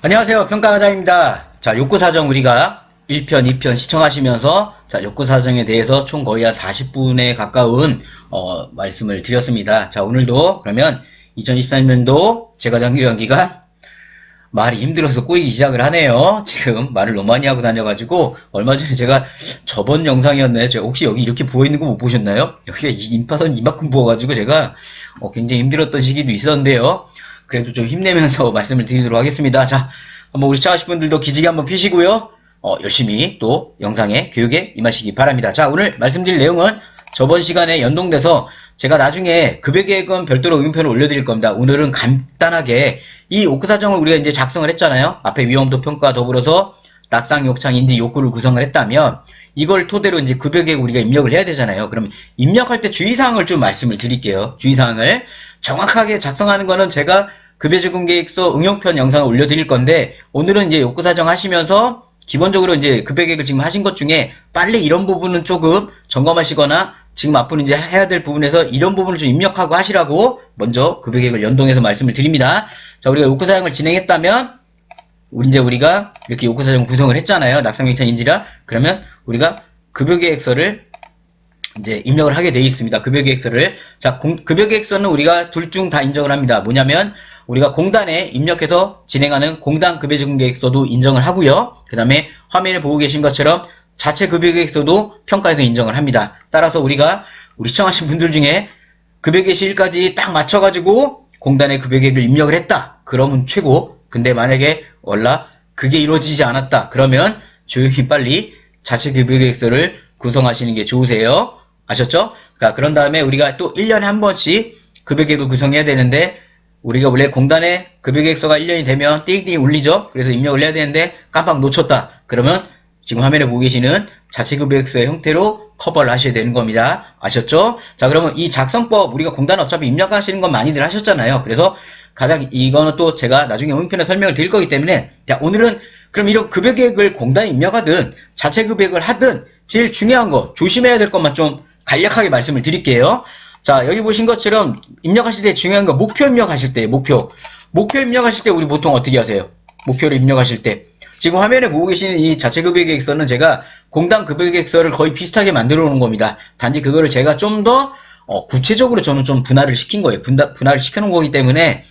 안녕하세요. 평가과장입니다. 자, 욕구사정 우리가 1편, 2편 시청하시면서 자, 욕구사정에 대해서 총 거의 한 40분에 가까운 말씀을 드렸습니다. 자, 오늘도 그러면 2023년도 재가장교연기가 말이 힘들어서 꼬이기 시작을 하네요. 지금 말을 너무 많이 하고 다녀가지고 얼마 전에 제가 저번 영상이었나요? 제가 혹시 여기 이렇게 부어있는 거 못 보셨나요? 여기가 인파선 이만큼 부어가지고 제가 굉장히 힘들었던 시기도 있었는데요. 그래도 좀 힘내면서 말씀을 드리도록 하겠습니다. 자, 한번 우리 시청하실 분들도 기지개 한번 피시고요. 열심히 또 영상에 교육에 임하시기 바랍니다. 자, 오늘 말씀드릴 내용은 저번 시간에 연동돼서 제가 나중에 급여계획은 별도로 의견편을 올려드릴 겁니다. 오늘은 간단하게 이 옥구사정을 우리가 이제 작성을 했잖아요. 앞에 위험도 평가 더불어서 낙상, 욕창, 인지, 욕구를 구성을 했다면 이걸 토대로 이제 급여계획 우리가 입력을 해야 되잖아요. 그럼 입력할 때 주의사항을 좀 말씀을 드릴게요. 주의사항을 정확하게 작성하는 거는 제가 급여제공계획서 응용편 영상을 올려드릴 건데 오늘은 이제 욕구사정 하시면서 기본적으로 이제 급여계획을 지금 하신 것 중에 빨리 이런 부분은 조금 점검하시거나 지금 앞으로 이제 해야 될 부분에서 이런 부분을 좀 입력하고 하시라고 먼저 급여계획을 연동해서 말씀을 드립니다. 자, 우리가 욕구사정을 진행했다면 우리가 이렇게 욕구사정 구성을 했잖아요. 낙상용창 인지라. 그러면 우리가 급여계획서를 이제 입력을 하게 되어 있습니다. 급여계획서를. 자, 급여계획서는 우리가 둘 중 다 인정을 합니다. 뭐냐면 우리가 공단에 입력해서 진행하는 공단 급여제공계획서도 인정을 하고요. 그 다음에 화면에 보고 계신 것처럼 자체 급여계획서도 평가해서 인정을 합니다. 따라서 우리 시청하신 분들 중에 급여계획 시일까지 딱 맞춰가지고 공단에 급여계획을 입력을 했다. 그러면 최고. 근데 만약에 그게 이루어지지 않았다. 그러면 조용히 빨리 자체 급여계획서를 구성하시는 게 좋으세요. 아셨죠? 그러니까 그런 다음에 우리가 또 1년에 한 번씩 급여계획을 구성해야 되는데 우리가 원래 공단에 급여계획서가 1년이 되면 띵띵 울리죠? 그래서 입력을 해야 되는데 깜빡 놓쳤다. 그러면 지금 화면에 보고 계시는 자체 급여계획서의 형태로 커버를 하셔야 되는 겁니다. 아셨죠? 자, 그러면 이 작성법 우리가 공단에 어차피 입력하시는 건 많이들 하셨잖아요. 그래서 이거는 또 제가 나중에 응용편에 설명을 드릴 거기 때문에 자, 오늘은 그럼 이런 급여계획을 공단에 입력하든 자체 급여계획을 하든 제일 중요한 거 조심해야 될 것만 좀 간략하게 말씀을 드릴게요. 자, 여기 보신 것처럼 입력하실 때 중요한 거 목표 입력하실 때 목표 입력하실 때 우리 보통 어떻게 하세요? 목표를 입력하실 때 지금 화면에 보고 계시는 이 자체 급여계획서는 제가 공단 급여계획서를 거의 비슷하게 만들어 놓은 겁니다. 단지 그거를 제가 좀 더 구체적으로 저는 좀 분할을 시킨 거예요. 분할을 시켜 놓은 거기 때문에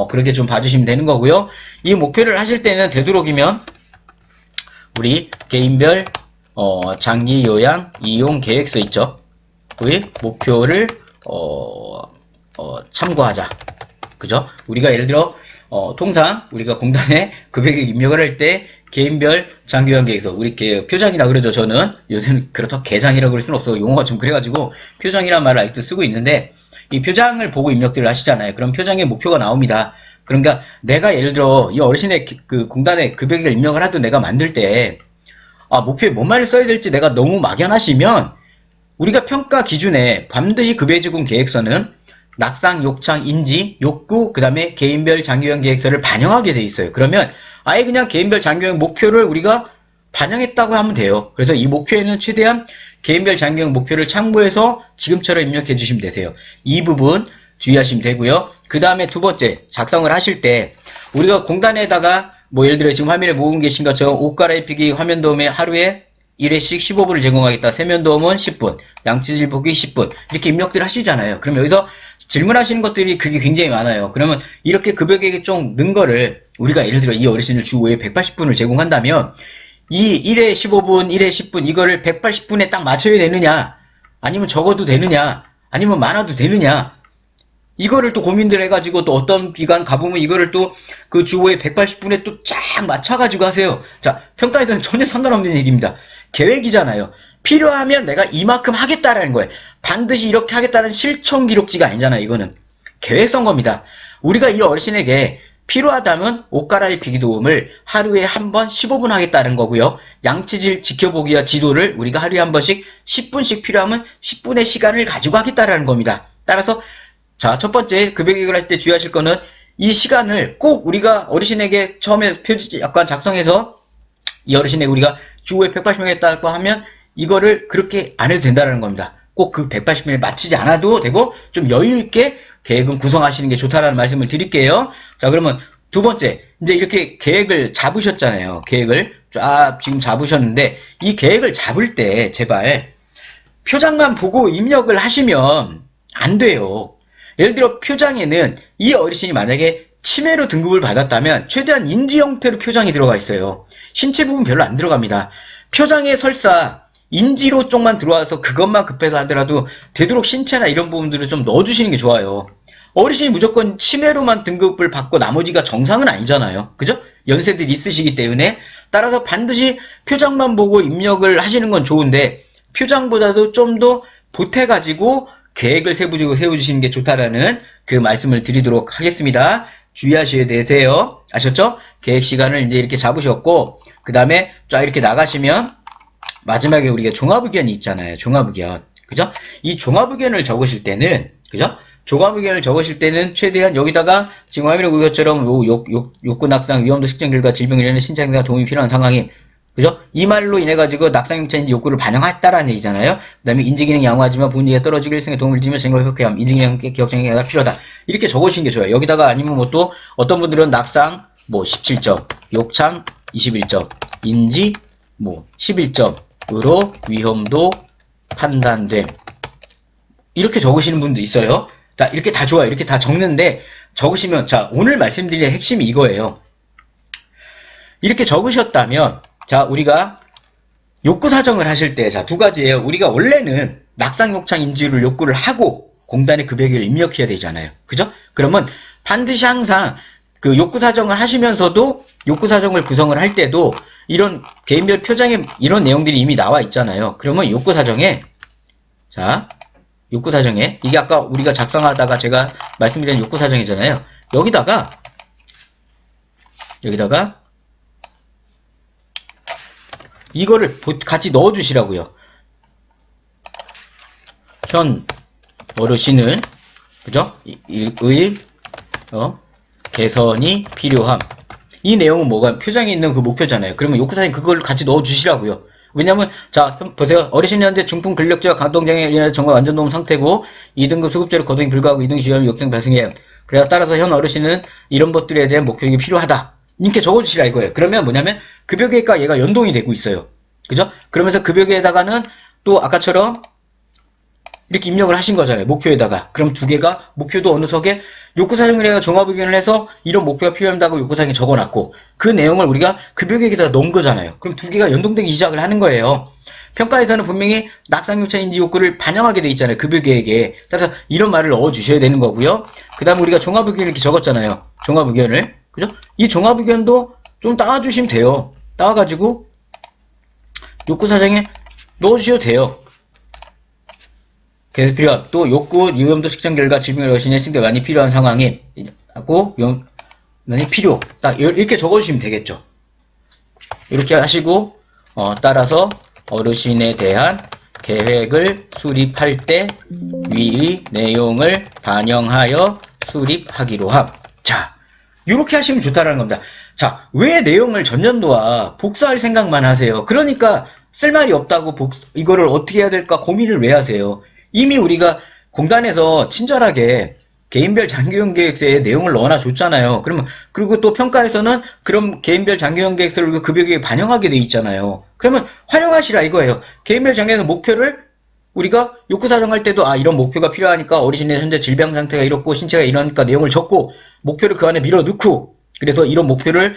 그렇게 좀 봐주시면 되는 거고요. 이 목표를 하실 때는 되도록이면 우리 개인별 장기 요양 이용 계획서 있죠. 우리 목표를 참고하자. 그죠? 우리가 예를 들어 통상 우리가 공단에 급여계획 입력을 할 때 개인별 장기요양 계획서 우리 표장이라 그러죠. 저는 요새는 그렇다고 개장이라고 그럴 수는 없어. 용어가 좀 그래가지고 표장이라는 말을 아직도 쓰고 있는데 이 표장을 보고 입력들을 하시잖아요. 그럼 표장에 목표가 나옵니다. 그러니까 내가 예를 들어 이 어르신의 그 공단에 급여계획을 입력을 하든 내가 만들 때 목표에 뭔 말을 써야 될지 내가 너무 막연하시면 우리가 평가 기준에 반드시 급여제공 계획서는 낙상, 욕창, 인지, 욕구, 그 다음에 개인별 장기요양 계획서를 반영하게 돼 있어요. 그러면 아예 그냥 개인별 장기요양 목표를 우리가 반영했다고 하면 돼요. 그래서 이 목표에는 최대한 개인별 장기요양 목표를 참고해서 지금처럼 입력해 주시면 되세요. 이 부분 주의하시면 되고요. 그 다음에 두 번째, 작성을 하실 때 우리가 공단에다가 뭐 예를 들어 지금 화면에 보고 계신 것처럼 옷 갈아입히기 화면 도우미 하루에 1회씩 15분을 제공하겠다. 세면 도움은 10분, 양치질 보기 10분 이렇게 입력들 하시잖아요. 그럼 여기서 질문하시는 것들이 그게 굉장히 많아요. 그러면 이렇게 급여계획에 좀 는 거를 우리가 예를 들어 이 어르신을 주 5회 180분을 제공한다면 이 1회 15분, 1회 10분 이거를 180분에 딱 맞춰야 되느냐 아니면 적어도 되느냐 아니면 많아도 되느냐 이거를 또 고민들 해가지고 또 어떤 기관 가보면 이거를 또 그 주 5회 180분에 또 쫙 맞춰가지고 하세요. 자, 평가에서는 전혀 상관없는 얘기입니다. 계획이잖아요. 필요하면 내가 이만큼 하겠다라는 거예요. 반드시 이렇게 하겠다는 실천 기록지가 아니잖아요. 이거는 계획서인 겁니다. 우리가 이 어르신에게 필요하다면 옷 갈아입히기 도움을 하루에 한 번 15분 하겠다는 거고요. 양치질 지켜보기와 지도를 우리가 하루에 한 번씩 10분씩 필요하면 10분의 시간을 가지고 하겠다라는 겁니다. 따라서 자, 첫 번째 급여계획을 할 때 주의하실 거는 이 시간을 꼭 우리가 어르신에게 처음에 표지 약간 작성해서 이 어르신에게 우리가 주 5회 180명 했다고 하면 이거를 그렇게 안 해도 된다는 겁니다. 꼭 그 180명을 맞추지 않아도 되고 좀 여유있게 계획은 구성하시는 게 좋다라는 말씀을 드릴게요. 자, 그러면 두 번째, 이제 이렇게 계획을 잡으셨잖아요. 계획을 쫙 지금 잡으셨는데 이 계획을 잡을 때 제발 표장만 보고 입력을 하시면 안 돼요. 예를 들어 표장에는 이 어르신이 만약에 치매로 등급을 받았다면 최대한 인지 형태로 표장이 들어가 있어요. 신체 부분 별로 안 들어갑니다. 표장에 설사 인지로 쪽만 들어와서 그것만 급해서 하더라도 되도록 신체나 이런 부분들을 좀 넣어주시는 게 좋아요. 어르신이 무조건 치매로만 등급을 받고 나머지가 정상은 아니잖아요. 그죠? 연세들이 있으시기 때문에 따라서 반드시 표장만 보고 입력을 하시는 건 좋은데 표장보다도 좀 더 보태가지고 계획을 세부적으로 세워주시는 게 좋다라는 그 말씀을 드리도록 하겠습니다. 주의하셔야 되세요. 아셨죠? 계획 시간을 이제 이렇게 잡으셨고, 그 다음에 쫙 이렇게 나가시면, 마지막에 우리가 종합의견이 있잖아요. 종합의견. 그죠? 이 종합의견을 적으실 때는, 그죠? 종합의견을 적으실 때는 최대한 여기다가 지금 화면에 보신 것처럼 욕구 낙상, 위험도 측정 결과 질병 이라는 신체 행동에 도움이 필요한 상황이 그죠? 이 말로 인해가지고 낙상용차인지 욕구를 반영했다라는 얘기잖아요. 그 다음에 인지기능 양호하지만 분위기가 떨어지고 일생에 도움을 드리면 생각을 회복해야 함. 인지기능 함께 기억장애가 필요하다. 이렇게 적으시는 게 좋아요. 여기다가 아니면 뭐 또 어떤 분들은 낙상 뭐 17점, 욕창 21점, 인지 뭐 11점으로 위험도 판단됨. 이렇게 적으시는 분도 있어요. 자, 이렇게 다 좋아요. 이렇게 다 적는데 적으시면 자, 오늘 말씀드릴 핵심이 이거예요. 이렇게 적으셨다면 자, 우리가 욕구 사정을 하실 때, 자, 두 가지예요. 우리가 원래는 낙상, 욕창, 인지를 욕구를 하고 공단의 급여계를 입력해야 되잖아요. 그죠? 그러면 반드시 항상 그 욕구 사정을 하시면서도 욕구 사정을 구성을 할 때도 이런 개인별 표장에 이런 내용들이 이미 나와 있잖아요. 그러면 욕구 사정에, 자, 욕구 사정에, 이게 아까 우리가 작성하다가 제가 말씀드린 욕구 사정이잖아요. 여기다가 이거를 같이 넣어주시라고요. 현 어르신은 그죠? 개선이 필요함. 이 내용은 뭐가 표장에 있는 그 목표잖아요. 그러면 욕구사진 그걸 같이 넣어주시라고요. 왜냐면 자 보세요. 어르신이 현재 중풍 근력제와 가동장애에 인해 정말 완전 노무 상태고 2등급 수급제로 거동이 불가하고 2등 시험이 역생 발생해요. 그래서 따라서 현 어르신은 이런 것들에 대한 목표가 필요하다. 이렇게 적어주시라 이거예요. 그러면 뭐냐면 급여계획과 얘가 연동이 되고 있어요. 그죠? 그러면서 급여계에다가는 또 아까처럼 이렇게 입력을 하신 거잖아요. 목표에다가. 그럼 두 개가 목표도 어느 석에 욕구사정을 해서 종합의견을 해서 이런 목표가 필요하다고 욕구사정에 적어놨고 그 내용을 우리가 급여계획에다가 넣은 거잖아요. 그럼 두 개가 연동되기 시작을 하는 거예요. 평가에서는 분명히 낙상용차인지 욕구를 반영하게 돼 있잖아요. 급여계획에. 따라서 이런 말을 넣어주셔야 되는 거고요. 그 다음에 우리가 종합의견을 이렇게 적었잖아요. 종합의견을. 그죠? 이 종합의견도 좀 따와주시면 돼요. 따와가지고 욕구사정에 넣어주셔도 돼요. 그래서 필요한 또 욕구, 위험도 측정 결과 질병의 여신의 승계 많이 필요한 상황이 하고 많이 필요 딱 이렇게 적어주시면 되겠죠. 이렇게 하시고 따라서 어르신에 대한 계획을 수립할 때 위 내용을 반영하여 수립하기로 함. 자, 이렇게 하시면 좋다라는 겁니다. 자, 왜 내용을 전년도와 복사할 생각만 하세요? 그러니까 쓸 말이 없다고 이거를 어떻게 해야 될까 고민을 왜 하세요? 이미 우리가 공단에서 친절하게 개인별 장기용 계획서에 내용을 넣어놔 줬잖아요. 그러면 그리고 또 평가에서는 그럼 개인별 장기용 계획서를 급여계획에 반영하게 돼 있잖아요. 그러면 활용하시라 이거예요. 개인별 장기용 목표를 우리가 욕구 사정할 때도 이런 목표가 필요하니까 어르신의 현재 질병 상태가 이렇고 신체가 이러니까 내용을 적고 목표를 그 안에 밀어 넣고 그래서 이런 목표를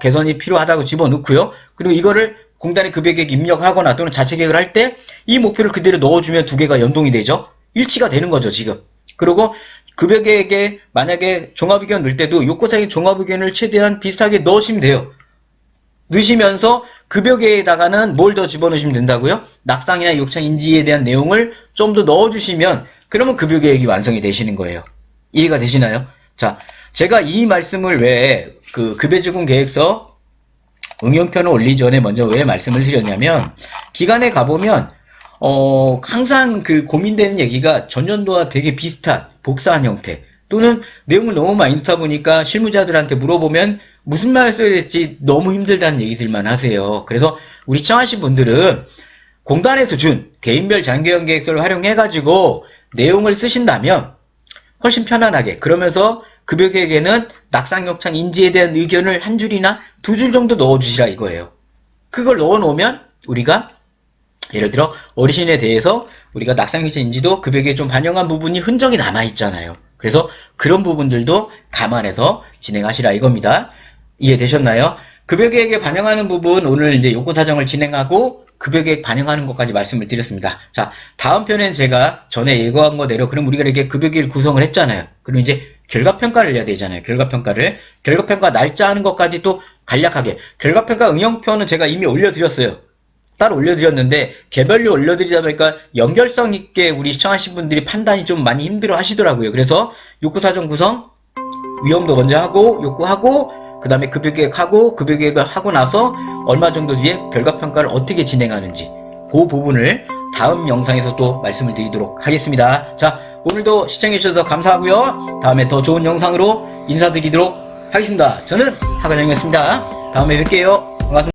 개선이 필요하다고 집어 넣고요. 그리고 이거를 공단의 급여계획 입력하거나 또는 자체 계획을 할 때 이 목표를 그대로 넣어주면 두 개가 연동이 되죠. 일치가 되는 거죠 지금. 그리고 급여계획에 만약에 종합의견 넣을 때도 욕구사의 종합의견을 최대한 비슷하게 넣으시면 돼요. 넣으시면서 급여계에다가는 뭘 더 집어넣으시면 된다고요? 낙상이나 욕창 인지에 대한 내용을 좀 더 넣어주시면 그러면 급여계획이 완성이 되시는 거예요. 이해가 되시나요? 자, 제가 이 말씀을 왜 그 급여지원 계획서 응용편을 올리기 전에 먼저 왜 말씀을 드렸냐면 기관에 가보면 항상 그 고민되는 얘기가 전년도와 되게 비슷한 복사한 형태 또는 내용을 너무 많이 넣다 보니까 실무자들한테 물어보면 무슨 말을 써야 될지 너무 힘들다는 얘기들만 하세요. 그래서 우리 시청하신 분들은 공단에서 준 개인별 장기형 계획서를 활용해가지고 내용을 쓰신다면 훨씬 편안하게 그러면서 급여계획에는 낙상격창 인지에 대한 의견을 한 줄이나 두 줄 정도 넣어주시라 이거예요. 그걸 넣어놓으면 우리가 예를 들어 어르신에 대해서 우리가 낙상격창 인지도 급여계획에 좀 반영한 부분이 흔적이 남아있잖아요. 그래서 그런 부분들도 감안해서 진행하시라 이겁니다. 이해되셨나요? 급여계획에 반영하는 부분 오늘 이제 요구사정을 진행하고 급여계획 반영하는 것까지 말씀을 드렸습니다. 자, 다음 편엔 제가 전에 예고한 거대로 그럼 우리가 이렇게 급여계획을 구성을 했잖아요. 그럼 이제 결과평가를 해야 되잖아요. 결과평가 날짜 하는 것까지 또 간략하게. 결과평가 응용표는 제가 이미 올려드렸어요. 따로 올려드렸는데 개별로 올려드리다 보니까 연결성 있게 우리 시청하신 분들이 판단이 좀 많이 힘들어 하시더라고요. 그래서 욕구사정 구성, 위험도 먼저 하고 욕구하고 그 다음에 급여계획하고 급여계획을 하고 나서 얼마 정도 뒤에 결과평가를 어떻게 진행하는지 그 부분을 다음 영상에서 또 말씀을 드리도록 하겠습니다. 자, 오늘도 시청해주셔서 감사하고요. 다음에 더 좋은 영상으로 인사드리도록 하겠습니다. 저는 하관영이었습니다. 다음에 뵐게요.